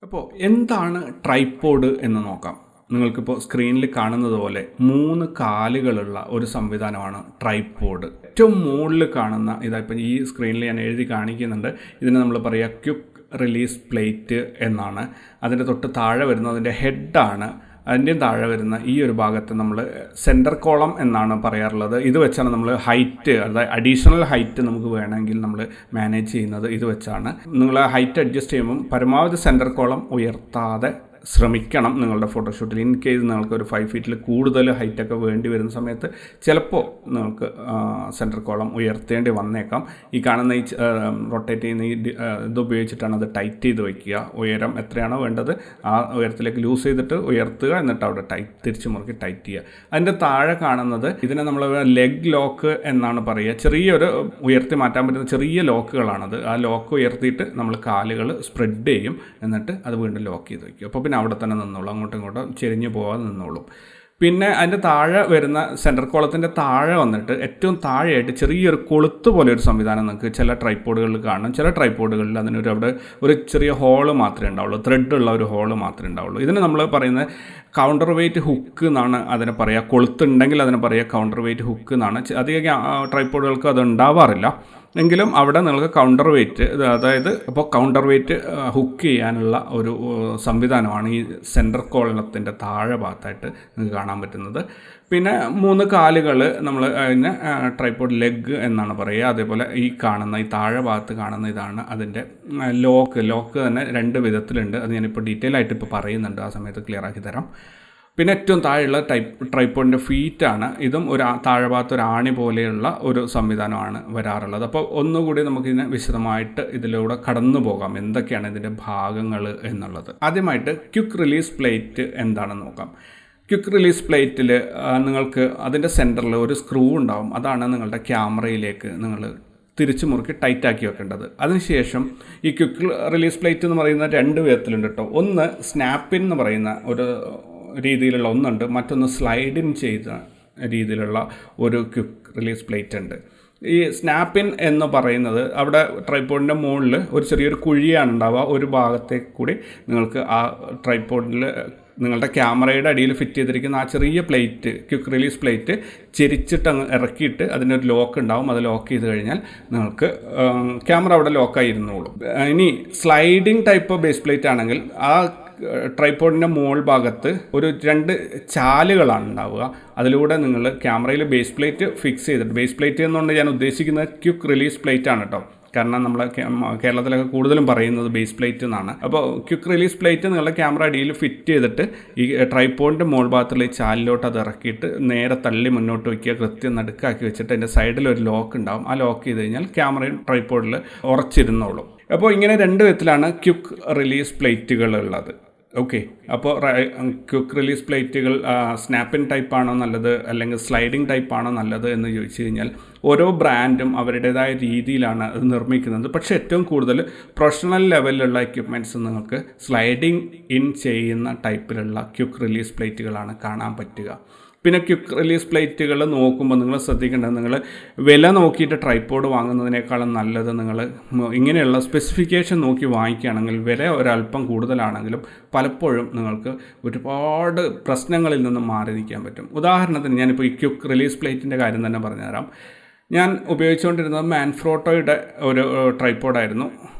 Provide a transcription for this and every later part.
അപ്പോൾ എന്താണ് ട്രൈപോഡ് എന്ന് നോക്കാം. നിങ്ങൾക്കിപ്പോൾ സ്ക്രീനിൽ കാണുന്നത് പോലെ 3 കാലുകളുള്ള ഒരു സംവിധാനമാണ് ട്രൈപോഡ്. ഏറ്റവും മുകളിൽ കാണുന്ന ഇപ്പം ഈ സ്ക്രീനിൽ ഞാൻ എഴുതി കാണിക്കുന്നുണ്ട്. ഇതിനെ നമ്മൾ പറയുക ക്വിക്ക് റിലീസ് പ്ലേറ്റ് എന്നാണ്. അതിൻ്റെ തൊട്ട് താഴെ വരുന്നത് അതിൻ്റെ ഹെഡാണ്. അതിൻ്റെ താഴെ വരുന്ന ഈ ഒരു ഭാഗത്ത് നമ്മൾ സെൻറ്റർ കോളം എന്നാണ് പറയാറുള്ളത്. ഇത് വെച്ചാണ് നമ്മൾ ഹൈറ്റ്, അതായത് അഡീഷണൽ ഹൈറ്റ് നമുക്ക് വേണമെങ്കിൽ നമ്മൾ മാനേജ് ചെയ്യുന്നത് ഇത് വെച്ചാണ്. നിങ്ങൾ ഹൈറ്റ് അഡ്ജസ്റ്റ് ചെയ്യുമ്പം പരമാവധി സെൻറ്റർ കോളം ഉയർത്താതെ ശ്രമിക്കണം നിങ്ങളുടെ ഫോട്ടോഷൂട്ടിൽ. ഇൻ കേസ് നിങ്ങൾക്ക് ഒരു 5 ഫീറ്റിൽ കൂടുതൽ ഹൈറ്റൊക്കെ വേണ്ടി വരുന്ന സമയത്ത് ചിലപ്പോൾ നിങ്ങൾക്ക് സെൻറ്റർ കോളം ഉയർത്തേണ്ടി വന്നേക്കാം. ഈ കാണുന്ന ഈ റൊട്ടേറ്റ് ചെയ്യുന്ന ഈ ഇത് ഉപയോഗിച്ചിട്ടാണ് അത് ടൈറ്റ് ചെയ്ത് വയ്ക്കുക. ഉയരം എത്രയാണോ വേണ്ടത് ആ ഉയരത്തിലേക്ക് ലൂസ് ചെയ്തിട്ട് ഉയർത്തുക, എന്നിട്ട് അവിടെ തിരിച്ചു മുറുക്കി ടൈറ്റ് ചെയ്യുക. അതിൻ്റെ താഴെ കാണുന്നത് ഇതിനെ നമ്മൾ ലെഗ് ലോക്ക് എന്നാണ് പറയുക. ചെറിയൊരു ഉയർത്തി മാറ്റാൻ പറ്റുന്ന ചെറിയ ലോക്കുകളാണത്. ആ ലോക്ക് ഉയർത്തിയിട്ട് നമ്മൾ കാലുകൾ സ്പ്രെഡ് ചെയ്യും, എന്നിട്ട് അത് വീണ്ടും ലോക്ക് ചെയ്ത് വയ്ക്കും. അപ്പോൾ പിന്നെ അവിടെ തന്നെ നിന്നോളും, അങ്ങോട്ടും ഇങ്ങോട്ടും ചെരിഞ്ഞു പോകാതെ നിന്നോളും. പിന്നെ അതിൻ്റെ താഴെ വരുന്ന സെൻറ്റർ കോളത്തിൻ്റെ താഴെ വന്നിട്ട് ഏറ്റവും താഴെയായിട്ട് ചെറിയൊരു കൊളുത്ത് പോലെ ഒരു സംവിധാനം നിങ്ങൾക്ക് ചില ട്രൈപോഡുകളിൽ കാണും. ചില ട്രൈപോഡുകളിൽ അതിനൊരു അവിടെ ഒരു ചെറിയ ഹോള് മാത്രമേ ഉണ്ടാവുള്ളൂ, ത്രെഡുള്ള ഒരു ഹോള് മാത്രമേ ഉണ്ടാവുള്ളൂ. ഇതിന് നമ്മൾ പറയുന്നത് കൗണ്ടർ വെയ്റ്റ് ഹുക്ക് എന്നാണ് അതിനെ പറയുക. കൊളുത്തുണ്ടെങ്കിൽ അതിനെ പറയുക കൗണ്ടർ വെയ്റ്റ് ഹുക്ക് എന്നാണ്. അധികം ട്രൈപോഡുകൾക്ക് അത് ഉണ്ടാവാറില്ല. എങ്കിലും അവിടെ നിങ്ങൾക്ക് കൗണ്ടർ വെയ്റ്റ്, അതായത് ഇപ്പോൾ കൗണ്ടർ വെയ്റ്റ് ഹുക്ക് ചെയ്യാനുള്ള ഒരു സംവിധാനമാണ് ഈ സെൻറ്റർ കോളത്തിൻ്റെ താഴെ ഭാഗത്തായിട്ട് നിങ്ങൾക്ക് കാണാൻ പറ്റുന്നത്. പിന്നെ 3 കാലുകൾ നമ്മൾ അതിന് ട്രൈപോഡ് ലെഗ് എന്നാണ് പറയുക. അതേപോലെ ഈ കാണുന്ന ഈ താഴെ ഭാഗത്ത് കാണുന്ന ഇതാണ് അതിൻ്റെ ലോക്ക് തന്നെ 2 വിധത്തിലുണ്ട്. അത് ഞാനിപ്പോൾ ഡീറ്റെയിൽ ആയിട്ട് ഇപ്പോൾ പറയുന്നുണ്ട്, ആ സമയത്ത് ക്ലിയർ ആക്കി തരാം. പിന്നെ ഏറ്റവും താഴെയുള്ള ട്രൈപോഡിൻ്റെ ഫീറ്റാണ്. ഇതും ഒരു താഴെ ഭാഗത്ത് ഒരു ആണി പോലെയുള്ള ഒരു സംവിധാനമാണ് വരാറുള്ളത്. അപ്പോൾ ഒന്നുകൂടി നമുക്കിതിനെ വിശദമായിട്ട് ഇതിലൂടെ കടന്നു പോകാം, എന്തൊക്കെയാണ് ഇതിൻ്റെ ഭാഗങ്ങൾ എന്നുള്ളത്. ആദ്യമായിട്ട് ക്വിക്ക് റിലീസ് പ്ലേറ്റ് എന്താണെന്ന് നോക്കാം. ക്വിക്ക് റിലീസ് പ്ലേറ്റിൽ നിങ്ങൾക്ക് അതിൻ്റെ സെൻറ്ററിൽ ഒരു സ്ക്രൂ ഉണ്ടാവും. അതാണ് നിങ്ങളുടെ ക്യാമറയിലേക്ക് നിങ്ങൾ തിരിച്ചു മുറുക്കി ടൈറ്റാക്കി വെക്കേണ്ടത്. അതിനുശേഷം ഈ ക്വിക്ക് റിലീസ് പ്ലേറ്റ് എന്ന് പറയുന്ന 2 വിധത്തിലുണ്ട് കേട്ടോ. ഒന്ന് സ്നാപ്പിൻ എന്ന് പറയുന്ന ഒരു രീതിയിലുള്ള ഒന്നുണ്ട്, മറ്റൊന്ന് സ്ലൈഡിൻ ചെയ്ത രീതിയിലുള്ള ഒരു ക്വിക്ക് റിലീസ് പ്ലേറ്റ് ഉണ്ട്. ഈ സ്നാപ്പിൻ എന്ന് പറയുന്നത് അവിടെ ട്രൈപോഡിൻ്റെ മുകളിൽ ഒരു ചെറിയൊരു കുഴിയാണ് ഉണ്ടാവുക. ഒരു ഭാഗത്തേക്ക് കൂടി നിങ്ങൾക്ക് ആ ട്രൈപോഡിൽ നിങ്ങളുടെ ക്യാമറയുടെ അടിയിൽ ഫിറ്റ് ചെയ്തിരിക്കുന്ന ആ ചെറിയ പ്ലേറ്റ്, ക്വിക്ക് റിലീസ് പ്ലേറ്റ് ചെരിച്ചിട്ട് അങ്ങ് ഇറക്കിയിട്ട് അതിനൊരു ലോക്ക് ഉണ്ടാവും. അത് ലോക്ക് ചെയ്ത് കഴിഞ്ഞാൽ നിങ്ങൾക്ക് ക്യാമറ അവിടെ ലോക്കായി ഇരുന്നോളും. ഇനി സ്ലൈഡിങ് ടൈപ്പ് ബേസ് പ്ലേറ്റ് ആണെങ്കിൽ ആ ട്രൈപോഡിൻ്റെ മുകൾ ഭാഗത്ത് ഒരു 2 ചാലുകളാണ് ഉണ്ടാവുക. അതിലൂടെ നിങ്ങൾ ക്യാമറയിൽ ബേസ് പ്ലേറ്റ് ഫിക്സ് ചെയ്തിട്ട്, ബേസ് പ്ലേറ്റ് എന്നുകൊണ്ട് ഞാൻ ഉദ്ദേശിക്കുന്നത് ക്വിക്ക് റിലീസ് പ്ലേറ്റ് ആണ് കേട്ടോ. കാരണം നമ്മൾ കേരളത്തിലൊക്കെ കൂടുതലും പറയുന്നത് ബേസ് പ്ലേറ്റ് എന്നാണ്. അപ്പോൾ ക്വിക്ക് റിലീസ് പ്ലേറ്റ് നിങ്ങളുടെ ക്യാമറ അടിയിൽ ഫിറ്റ് ചെയ്തിട്ട് ഈ ട്രൈപോഡിൻ്റെ മുകൾ ഭാഗത്തുള്ള ഈ ചാലിലോട്ട് അത് ഇറക്കിയിട്ട് നേരെ തള്ളി മുന്നോട്ട് വയ്ക്കുക, കൃത്യം നടുക്കാക്കി വെച്ചിട്ട് അതിൻ്റെ സൈഡിൽ ഒരു ലോക്ക് ഉണ്ടാവും. ആ ലോക്ക് ചെയ്ത് കഴിഞ്ഞാൽ ക്യാമറയും ട്രൈപോഡിൽ ഉറച്ചിരുന്നോളും. അപ്പോൾ ഇങ്ങനെ 2 വിധത്തിലാണ് ക്വിക്ക് റിലീസ് പ്ലേറ്റുകൾ ഉള്ളത്. ഓക്കെ, അപ്പോൾ ക്വിക്ക് റിലീസ് പ്ലേറ്റുകൾ സ്നാപ്പിൻ ടൈപ്പാണോ നല്ലത് അല്ലെങ്കിൽ സ്ലൈഡിങ് ടൈപ്പാണോ നല്ലത് എന്ന് ചോദിച്ചു കഴിഞ്ഞാൽ ഓരോ ബ്രാൻഡും അവരുടേതായ രീതിയിലാണ് അത് നിർമ്മിക്കുന്നത്. പക്ഷേ ഏറ്റവും കൂടുതൽ പ്രൊഫഷണൽ ലെവലിലുള്ള എക്യുപ്മെൻറ്റ്സ് നിങ്ങൾക്ക് സ്ലൈഡിങ് ഇൻ ചെയ്യുന്ന ടൈപ്പിലുള്ള ക്വിക്ക് റിലീസ് പ്ലേറ്റുകളാണ് കാണാൻ പറ്റുക. പിന്നെ ക്വിക്ക് റിലീസ് പ്ലേറ്റുകൾ നോക്കുമ്പോൾ നിങ്ങൾ ശ്രദ്ധിക്കേണ്ടത്, നിങ്ങൾ വില നോക്കിയിട്ട് ട്രൈപോഡ് വാങ്ങുന്നതിനേക്കാളും നല്ലത് നിങ്ങൾ ഇങ്ങനെയുള്ള സ്പെസിഫിക്കേഷൻ നോക്കി വാങ്ങിക്കുകയാണെങ്കിൽ വില ഒരല്പം കൂടുതലാണെങ്കിലും പലപ്പോഴും നിങ്ങൾക്ക് ഒരുപാട് പ്രശ്നങ്ങളിൽ നിന്നും മാറി നിൽക്കാൻ പറ്റും. ഉദാഹരണത്തിന് ഞാനിപ്പോൾ ഈ ക്വിക്ക് റിലീസ് പ്ലേറ്റിൻ്റെ കാര്യം തന്നെ പറഞ്ഞുതരാം. ഞാൻ ഉപയോഗിച്ചുകൊണ്ടിരുന്നത് മാൻഫ്രോട്ടോയുടെ ഒരു ട്രൈപോഡായിരുന്നു.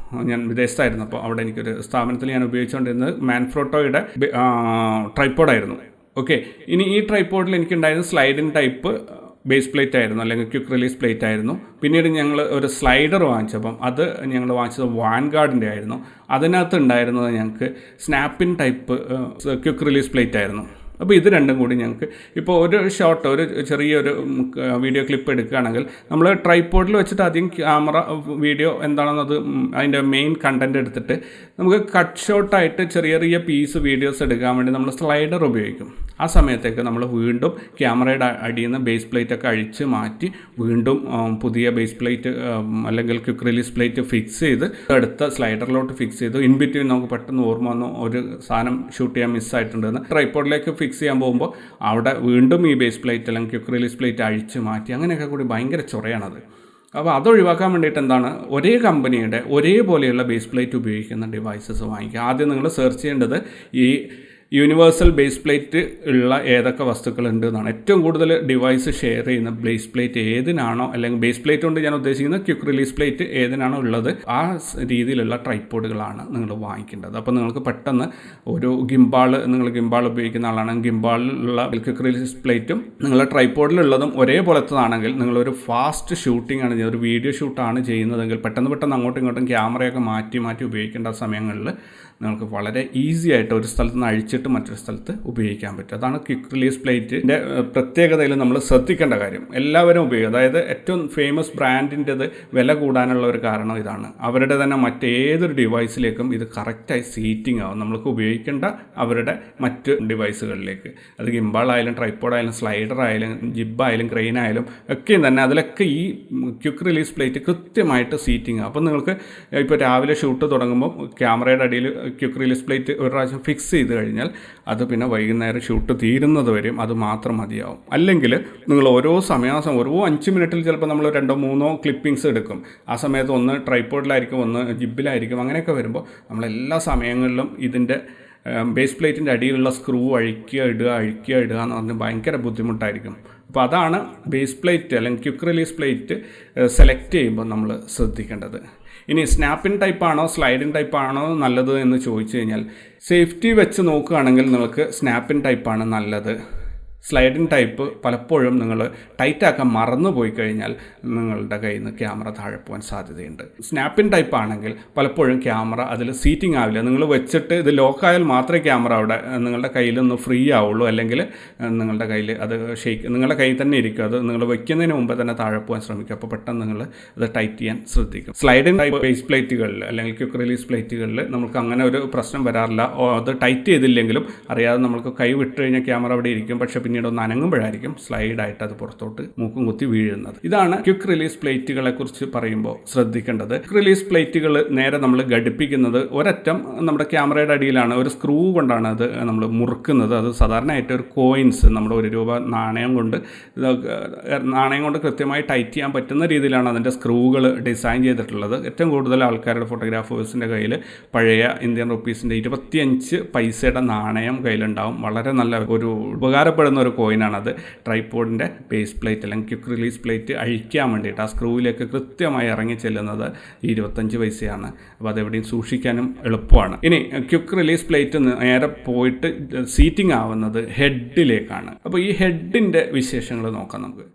ഞാൻ വിദേശത്തായിരുന്നു. അപ്പോൾ അവിടെ എനിക്കൊരു സ്ഥാപനത്തിൽ ഞാൻ ഉപയോഗിച്ചുകൊണ്ടിരുന്നത് മാൻഫ്രോട്ടോയുടെ ട്രൈപോഡായിരുന്നു. ഓക്കെ, ഇനി ഈ ട്രൈപോഡിൽ എനിക്കുണ്ടായിരുന്ന സ്ലൈഡിങ് ടൈപ്പ് ബേസ് പ്ലേറ്റ് ആയിരുന്നു, അല്ലെങ്കിൽ ക്വിക്ക് റിലീസ് പ്ലേറ്റ് ആയിരുന്നു. പിന്നീട് ഞങ്ങൾ ഒരു സ്ലൈഡർ വാങ്ങിച്ചപ്പം അത് ഞങ്ങൾ വാങ്ങിച്ചത് വാൻഗാർഡിൻ്റെ ആയിരുന്നു. അതിനകത്ത് ഉണ്ടായിരുന്നത് ഞങ്ങൾക്ക് സ്നാപ്പിൻ ടൈപ്പ് ക്വിക്ക് റിലീസ് പ്ലേറ്റ് ആയിരുന്നു. അപ്പോൾ ഇത് രണ്ടും കൂടി ഞങ്ങൾക്ക് ഇപ്പോൾ ഒരു ഷോട്ട്, ഒരു ചെറിയൊരു വീഡിയോ ക്ലിപ്പ് എടുക്കുകയാണെങ്കിൽ നമ്മൾ ട്രൈപോഡിൽ വെച്ചിട്ട് ആദ്യം ക്യാമറ വീഡിയോ എന്താണെന്ന് അത് അതിൻ്റെ മെയിൻ കണ്ടൻറ്റ് എടുത്തിട്ട് നമുക്ക് കട്ട് ഷോട്ടായിട്ട് ചെറിയ ചെറിയ പീസ് വീഡിയോസ് എടുക്കാൻ വേണ്ടി നമ്മൾ സ്ലൈഡർ ഉപയോഗിക്കും. ആ സമയത്തേക്ക് നമ്മൾ വീണ്ടും ക്യാമറയുടെ അടിയിൽ നിന്ന് ബേസ് പ്ലേറ്റൊക്കെ അഴിച്ച് മാറ്റി വീണ്ടും പുതിയ ബേസ് പ്ലേറ്റ് അല്ലെങ്കിൽ ക്വിക്ക് റിലീസ് പ്ലേറ്റ് ഫിക്സ് ചെയ്ത് അടുത്ത സ്ലൈഡറിലോട്ട് ഫിക്സ് ചെയ്ത് ഇൻ ബിറ്റ്വീൻ നമുക്ക് പെട്ടെന്ന് ഓർമ്മ വന്നു ഒരു സാധനം ഷൂട്ട് ചെയ്യാൻ മിസ്സായിട്ടുണ്ടെന്ന് ട്രൈപോഡിലേക്ക് ഫിക്സ് ചെയ്യാൻ പോകുമ്പോൾ അവിടെ വീണ്ടും ഈ ബേസ് പ്ലേറ്റ് അല്ലെങ്കിൽ ക്വിക്ക് റിലീസ് പ്ലേറ്റ് അഴിച്ച് മാറ്റി അങ്ങനെയൊക്കെ കൂടി ഭയങ്കര ചൊറയാണത്. അപ്പോൾ അതൊഴിവാക്കാൻ വേണ്ടിയിട്ട് എന്താണ്, ഒരേ കമ്പനിയുടെ ഒരേപോലെയുള്ള ബേസ് പ്ലേറ്റ് ഉപയോഗിക്കുന്ന ഡിവൈസസ് വാങ്ങിക്കുക. ആദ്യം നിങ്ങൾ സെർച്ച് ചെയ്യേണ്ടത് ഈ യൂണിവേഴ്സൽ ബേസ് പ്ലേറ്റ് ഉള്ള ഏതൊക്കെ വസ്തുക്കളുണ്ട് എന്നാണ്. ഏറ്റവും കൂടുതൽ ഡിവൈസ് ഷെയർ ചെയ്യുന്ന ബേസ് പ്ലേറ്റ് ഏതിനാണോ, അല്ലെങ്കിൽ ബേസ് പ്ലേറ്റ് കൊണ്ട് ഞാൻ ഉദ്ദേശിക്കുന്നത് ക്വിക്ക് റിലീസ് പ്ലേറ്റ് ഏതിനാണോ ഉള്ളത്, ആ രീതിയിലുള്ള ട്രൈപ്പോഡുകളാണ് നിങ്ങൾ വാങ്ങിക്കേണ്ടത്. അപ്പോൾ നിങ്ങൾക്ക് പെട്ടെന്ന് ഒരു നിങ്ങൾ ഗിംബാൾ ഉപയോഗിക്കുന്ന ആളാണെങ്കിൽ ഗിംബാളിലുള്ള ക്വിക്ക് റിലീസ് പ്ലേറ്റും നിങ്ങളുടെ ട്രൈപ്പോഡിലുള്ളതും ഒരേപോലത്തതാണെങ്കിൽ നിങ്ങളൊരു ഫാസ്റ്റ് ഷൂട്ടിംഗ് ആണ് ചെയ്യുന്നത്, ഒരു വീഡിയോ ഷൂട്ടാണ് ചെയ്യുന്നതെങ്കിൽ പെട്ടെന്ന് അങ്ങോട്ടും ഇങ്ങോട്ടും ക്യാമറയൊക്കെ മാറ്റി ഉപയോഗിക്കേണ്ട സമയങ്ങളിൽ നിങ്ങൾക്ക് വളരെ ഈസി ആയിട്ട് ഒരു സ്ഥലത്ത് നിന്ന് അഴിച്ചിട്ട് മറ്റൊരു സ്ഥലത്ത് ഉപയോഗിക്കാൻ പറ്റും. അതാണ് ക്വിക്ക് റിലീസ് പ്ലേറ്റിൻ്റെ പ്രത്യേകതയിൽ നമ്മൾ ശ്രദ്ധിക്കേണ്ട കാര്യം. എല്ലാവരും ഉപയോഗിക്കും. അതായത് ഏറ്റവും ഫേമസ് ബ്രാൻഡിൻ്റെത് വില കൂടാനുള്ള ഒരു കാരണം ഇതാണ്. അവരുടെ തന്നെ മറ്റേതൊരു ഡിവൈസിലേക്കും ഇത് കറക്റ്റായി സീറ്റിംഗ് ആവും, നമ്മൾക്ക് ഉപയോഗിക്കേണ്ട അവരുടെ മറ്റ് ഡിവൈസുകളിലേക്ക്. അത് ഗിംബാളായാലും ട്രൈപ്പോഡായാലും സ്ലൈഡറായാലും ജിബായാലും ക്രെയിനായാലും ഒക്കെയും തന്നെ അതിലൊക്കെ ഈ ക്വിക്ക് റിലീസ് പ്ലേറ്റ് കൃത്യമായിട്ട് സീറ്റിംഗ് ആവും. അപ്പോൾ നിങ്ങൾക്ക് ഇപ്പോൾ രാവിലെ ഷൂട്ട് തുടങ്ങുമ്പോൾ ക്യാമറയുടെ അടിയിൽ ക്വിക്ക് റിലീസ് പ്ലേറ്റ് ഒരു പ്രാവശ്യം ഫിക്സ് ചെയ്ത് കഴിഞ്ഞാൽ അത് പിന്നെ വൈകുന്നേരം ഷൂട്ട് തീരുന്നത് വരെയും അത് മാത്രം മതിയാവും. അല്ലെങ്കിൽ നിങ്ങൾ ഓരോ ഓരോ 5 മിനിറ്റിൽ ചിലപ്പോൾ നമ്മൾ 2-3 ക്ലിപ്പിങ്സ് എടുക്കും. ആ സമയത്ത് ഒന്ന് ട്രൈപ്പോഡിലായിരിക്കും, ഒന്ന് ജിബിലായിരിക്കും. അങ്ങനെയൊക്കെ വരുമ്പോൾ നമ്മളെല്ലാ സമയങ്ങളിലും ഇതിൻ്റെ ബേസ് പ്ലേറ്റിൻ്റെ അടിയിലുള്ള സ്ക്രൂ അഴിക്കുക ഇടുക എന്ന് പറഞ്ഞാൽ ഭയങ്കര ബുദ്ധിമുട്ടായിരിക്കും. അപ്പോൾ അതാണ് ബേസ് പ്ലേറ്റ് അല്ലെങ്കിൽ ക്വിക്ക് റിലീസ് പ്ലേറ്റ് സെലക്ട് ചെയ്യുമ്പോൾ നമ്മൾ ശ്രദ്ധിക്കേണ്ടത്. ഇനി സ്നാപ്പിൻ ടൈപ്പാണോ സ്ലൈഡിൻ ടൈപ്പാണോ നല്ലത് എന്ന് ചോദിച്ചു കഴിഞ്ഞാൽ സേഫ്റ്റി വെച്ച് നോക്കുകയാണെങ്കിൽ നിങ്ങൾക്ക് സ്നാപ്പിൻ ടൈപ്പാണ് നല്ലത്. സ്ലൈഡിൻ ടൈപ്പ് പലപ്പോഴും നിങ്ങൾ ടൈറ്റാക്കാൻ മറന്നു പോയി കഴിഞ്ഞാൽ നിങ്ങളുടെ കയ്യിൽ നിന്ന് ക്യാമറ താഴെ പോകാൻ സാധ്യതയുണ്ട്. സ്നാപ്പിൻ ടൈപ്പ് ആണെങ്കിൽ പലപ്പോഴും ക്യാമറ അതിൽ സീറ്റിംഗ് ആവില്ല. നിങ്ങൾ വെച്ചിട്ട് ഇത് ലോക്കായാൽ മാത്രമേ ക്യാമറ അവിടെ നിങ്ങളുടെ കയ്യിൽ നിന്ന് ഫ്രീ ആവുള്ളൂ, അല്ലെങ്കിൽ നിങ്ങളുടെ കയ്യിൽ അത് നിങ്ങളുടെ കയ്യിൽ തന്നെ ഇരിക്കും. അത് നിങ്ങൾ വയ്ക്കുന്നതിന് മുമ്പ് തന്നെ താഴെ പോകാൻ ശ്രമിക്കും. അപ്പോൾ പെട്ടെന്ന് നിങ്ങൾ അത് ടൈറ്റ് ചെയ്യാൻ ശ്രദ്ധിക്കും. സ്ലൈഡിൻ ടൈപ്പ് ബേസ് പ്ലേറ്റുകളിൽ അല്ലെങ്കിൽ ക്വിക്ക് റിലീസ് പ്ലേറ്റുകളിൽ നമുക്ക് അങ്ങനെ ഒരു പ്രശ്നം വരാറില്ല. അത് ടൈറ്റ് ചെയ്തില്ലെങ്കിലും അറിയാതെ നമുക്ക് കൈ വിട്ട് കഴിഞ്ഞാൽ ക്യാമറ അവിടെ ഇരിക്കും. പക്ഷേ പിന്നീട് ഒന്ന് അനങ്ങുമ്പോഴായിരിക്കും സ്ലൈഡായിട്ട് അത് പുറത്തോട്ട് മൂക്കും കുത്തി വീഴുന്നത്. ഇതാണ് ക്വിക്ക് റിലീസ് പ്ലേറ്റുകളെ കുറിച്ച് പറയുമ്പോൾ ശ്രദ്ധിക്കേണ്ടത്. ക്വിക്ക് റിലീസ് പ്ലേറ്റുകൾ നേരെ നമ്മൾ ഘടിപ്പിക്കുന്നത് ഒരറ്റം നമ്മുടെ ക്യാമറയുടെ അടിയിലാണ്, ഒരു സ്ക്രൂ കൊണ്ടാണ് അത് നമ്മൾ മുറുക്കുന്നത്. അത് സാധാരണയായിട്ട് ഒരു കോയിൻസ്, നമ്മുടെ ₹1 നാണയം കൊണ്ട് കൃത്യമായി ടൈറ്റ് ചെയ്യാൻ പറ്റുന്ന രീതിയിലാണ് അതിൻ്റെ സ്ക്രൂകൾ ഡിസൈൻ ചെയ്തിട്ടുള്ളത്. ഏറ്റവും കൂടുതൽ ആൾക്കാരുടെ ഫോട്ടോഗ്രാഫേഴ്സിൻ്റെ കയ്യിൽ പഴയ ഇന്ത്യൻ റുപ്പീസിൻ്റെ 25 പൈസയുടെ നാണയം കയ്യിലുണ്ടാവും. വളരെ നല്ല ഒരു ഉപകാരപ്പെടുന്ന ഒരു കോയിനാണത്. ട്രൈപ്പോഡിൻ്റെ ബേസ് പ്ലേറ്റ് അല്ലെങ്കിൽ ക്വിക്ക് റിലീസ് പ്ലേറ്റ് അഴിക്കാൻ വേണ്ടിയിട്ട് ആ സ്ക്രൂവിലേക്ക് കൃത്യമായി ഇറങ്ങി ചെല്ലുന്നത് 25 പൈസയാണ്. അപ്പോൾ അതെവിടെയും സൂക്ഷിക്കാനും എളുപ്പമാണ്. ഇനി ക്വിക്ക് റിലീസ് പ്ലേറ്റ് നേരെ പോയിട്ട് സീറ്റിംഗ് ആവുന്നത് ഹെഡിലേക്കാണ്. അപ്പോൾ ഈ ഹെഡിൻ്റെ വിശേഷങ്ങൾ നോക്കാം നമുക്ക്.